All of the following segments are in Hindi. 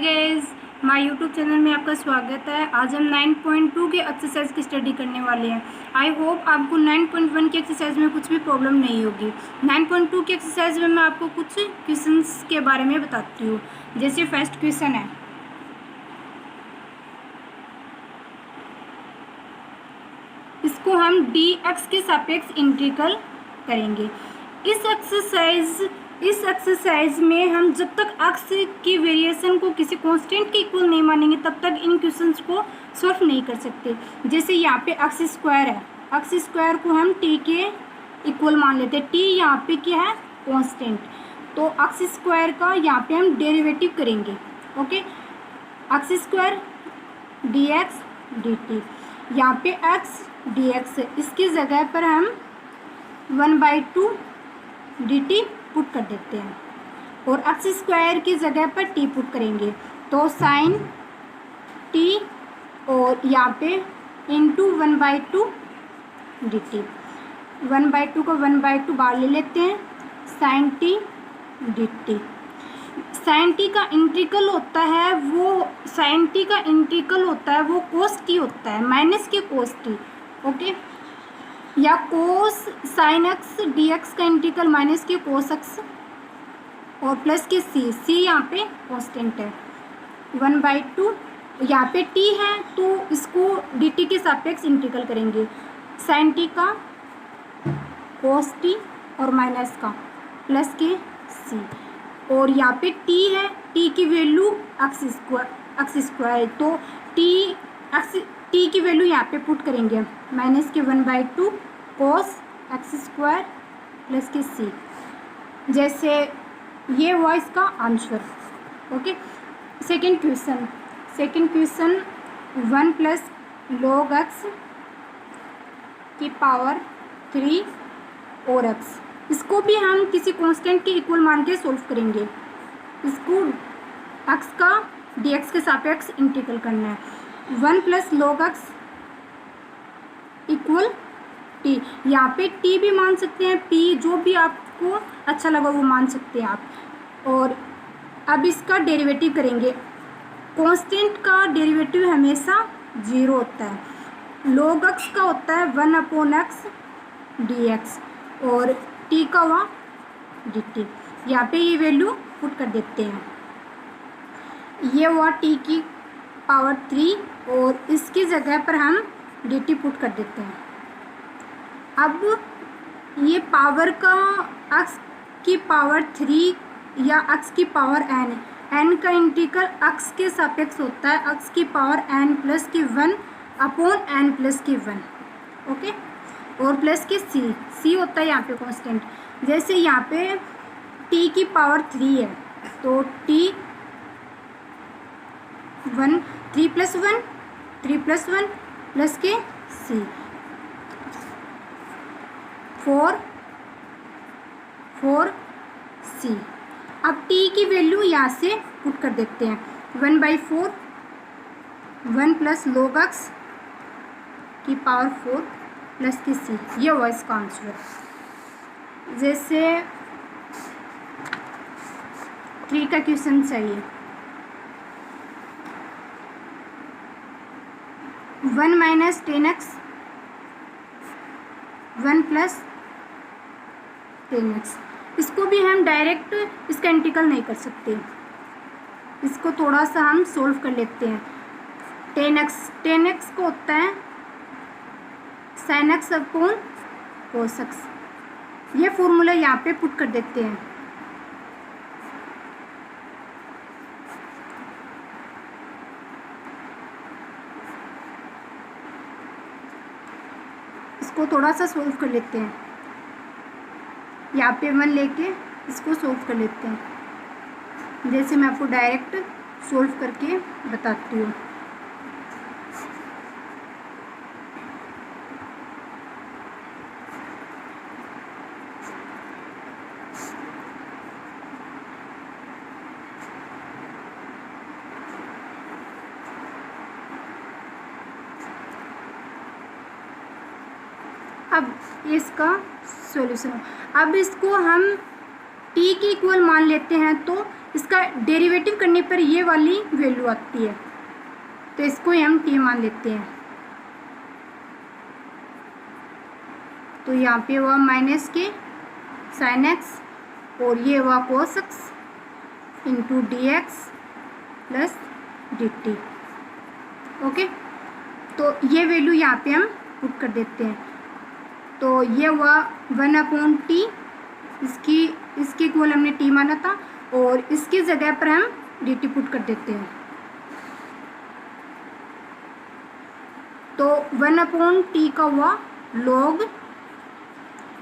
गाइस, माय यूट्यूब चैनल में आपका स्वागत है। आज हम 9.2 के एक्सरसाइज की स्टडी करने वाले हैं। आई होप आपको 9.1 की एक्सरसाइज में कुछ भी प्रॉब्लम नहीं होगी। 9.2 की एक्सरसाइज में मैं आपको कुछ क्वेश्चंस के बारे में बताती हूँ। जैसे फर्स्ट क्वेश्चन है, इसको हम dx के सापेक्ष इंटीग्रल करेंगे। इस एक्सरसाइज में हम जब तक अक्स की वेरिएशन को किसी कांस्टेंट के इक्वल नहीं मानेंगे तब तक इन क्वेश्चंस को सॉल्व नहीं कर सकते। जैसे यहाँ पे एक्स स्क्वायर है, एक्स स्क्वायर को हम टी के इक्वल मान लेते हैं। टी यहाँ पे क्या है? कांस्टेंट। तो एक्स स्क्वायर का यहाँ पे हम डेरिवेटिव करेंगे। Okay, x square D x D T, यहाँ पे एक्स डी एक्स है, इसकी जगह पर हम 1/2 डी टी पुट कर देते हैं और एक्स स्क्वायर की जगह पर टी पुट करेंगे। तो साइन टी और यहाँ पे इंटू 1/2 डी टी, 1/2 को 1/2 बाहर ले लेते हैं, sine t d t. Sine t का इंटीग्रल होता है वो कोस टी होता है, माइनस के कोस टी। ओके, या कोस साइन एक्स डी एक्स का इंटीग्रल माइनस के कोस एक्स और प्लस के सी यहाँ पे कांस्टेंट है। 1/2 यहाँ पे टी है तो इसको डी टी के सापेक्ष इंटीग्रल करेंगे। साइन टी का कोस टी और माइनस का प्लस के सी, और यहाँ पे टी है, टी की वैल्यू एक्स स्क्वायर, तो टी की वैल्यू यहाँ पे पुट करेंगे, माइनस के 1/2 कोस एक्स स्क्वायर प्लस के सी। जैसे ये हुआ इसका answer. Okay, second question 1 plus log x की पावर 3 और x, इसको भी हम किसी कांस्टेंट के इक्वल मान के सोल्व करेंगे। इसको x का dx के सापेक्ष इंटीग्रल करना है। 1 plus log x equal T, यहाँ पे टी भी मान सकते हैं, पी, जो भी आपको अच्छा लगा वो मान सकते हैं आप। और अब इसका डेरिवेटिव करेंगे। कांस्टेंट का डेरिवेटिव हमेशा 0 होता है। log x का होता है 1/x dx और t का हुआ dt। यहाँ पे ये वैल्यू पुट कर देते हैं। ये हुआ t की पावर 3 और इसकी जगह पर हम dt पुट कर देते हैं। अब ये पावर का x की पावर 3 या x की पावर n का इंटीग्रल x के सापेक्ष होता है, x की पावर n प्लस की 1/n प्लस की 1। ओके, और प्लस के c होता है यहाँ पे कांस्टेंट। जैसे यहाँ पे t की पावर 3 है तो t 3 + 1 प्लस के c 4 c। अब t की वैल्यू यहाँ से पुट कर देते हैं, 1/4 1 प्लस log x की पावर 4 प्लस की c। ये हुआ इसका आंसर। जैसे 3 का क्वेश्चन चाहिए, 1 - 10x 1 + 10x, इसको भी हम डायरेक्ट इसका इंटीग्रल नहीं कर सकते, इसको थोड़ा सा हम सोल्व कर लेते हैं। 10x को होता है sin x upon cos x, ये फॉर्मूला यहाँ पे पुट कर देते हैं। इसको थोड़ा सा सोल्व कर लेते हैं, यहाँ पे 1 लेके इसको सोल्व कर लेते हैं। जैसे मैं आपको डायरेक्ट सोल्व करके बताती हूँ। अब इसका सॉल्यूशन, अब इसको हम t के इक्वल मान लेते हैं तो इसका डेरिवेटिव करने पर ये वाली वैल्यू आती है, तो इसको हम t मान लेते हैं। तो यहाँ पे हुआ माइनस के साइन एक्स और ये हुआ cos x into d x plus D T. Okay, तो ये वैल्यू यहाँ पे हम पुट कर देते हैं। तो ये हुआ 1/t, इसकी इक्वल हमने t माना था और इसकी जगह पर हम dt पुट कर देते हैं। तो 1/t का हुआ log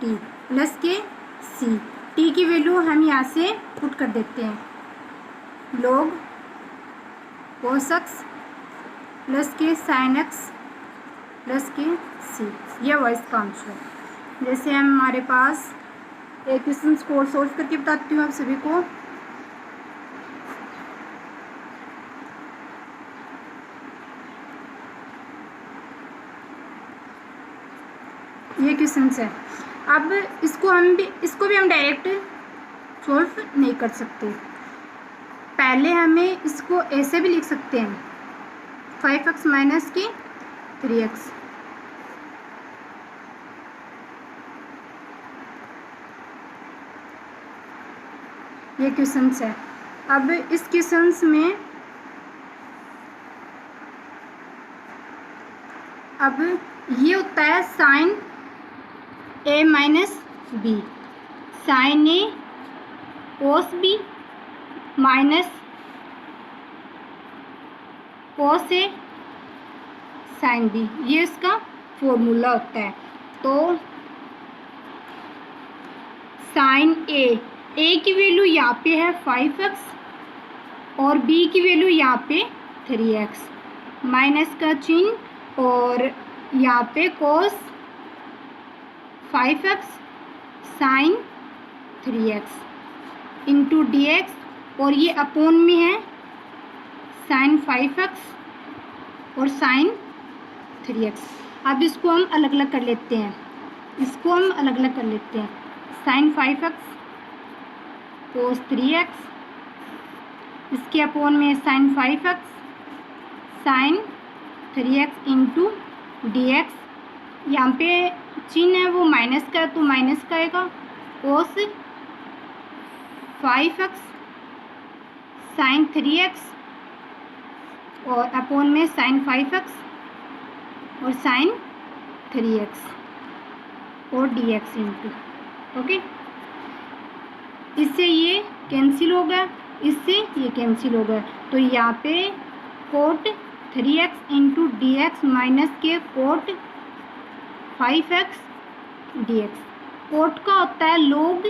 t प्लस के c। t की वैल्यू हम यहाँ से पुट कर देते हैं, log cos x प्लस के साइन एक्स प्लस के c। यह हुआ इसका आंसर। जैसे हमारे पास एक क्वेश्चन को सोल्व करके बताती हूँ आप सभी को। ये क्वेश्चन है, अब इसको भी हम डायरेक्ट सोल्व नहीं कर सकते। पहले हमें इसको ऐसे भी लिख सकते हैं 5x माइनस के 3x। ये क्वेश्चंस है। अब इस क्वेश्चंस में अब ये होता है sine a minus b, sine a cos b minus cos a sine b, ये इसका फॉर्मूला होता है। तो साइन ए की वैल्यू यहाँ पे है 5x और b की वैल्यू यहाँ पे 3x, माइनस का चिन्ह और यहाँ पे cos 5x sine 3x into dx और ये अपोन में है साइन 5x और साइन 3x। अब इसको हम अलग अलग कर लेते हैं, साइन 5x कोस 3x, इसके अपोन में sine 5x sine 3x into d x. यहाँ पे चिन्ह है वो माइनस का है तो माइनस का आएगा, कोस 5x साइन 3x और अपोन में साइन 5x और साइन 3x और dx इंटू। ओके, इससे ये कैंसिल हो गया, इससे ये कैंसिल हो गया। तो यहाँ पे cot 3x into d x minus के कोट 5x dx। कोट का होता है लोग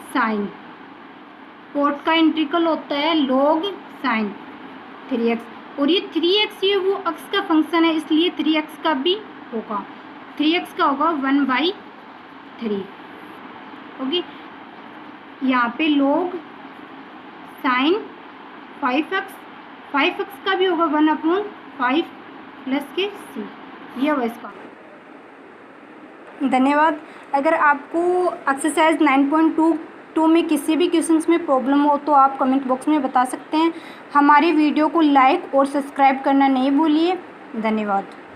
साइन, कोट का इंटीग्रल होता है लोग साइन 3x और ये 3x ये वो x का फंक्शन है इसलिए 3x का भी होगा, 3x का होगा 1/3। ओके, यहाँ पे लोग साइन 5x का भी होगा 1/5 प्लस के c। यह होगा इसका। धन्यवाद। अगर आपको एक्सरसाइज 9.2 में किसी भी क्वेश्चंस में प्रॉब्लम हो तो आप कमेंट बॉक्स में बता सकते हैं। हमारी वीडियो को लाइक और सब्सक्राइब करना नहीं भूलिए। धन्यवाद।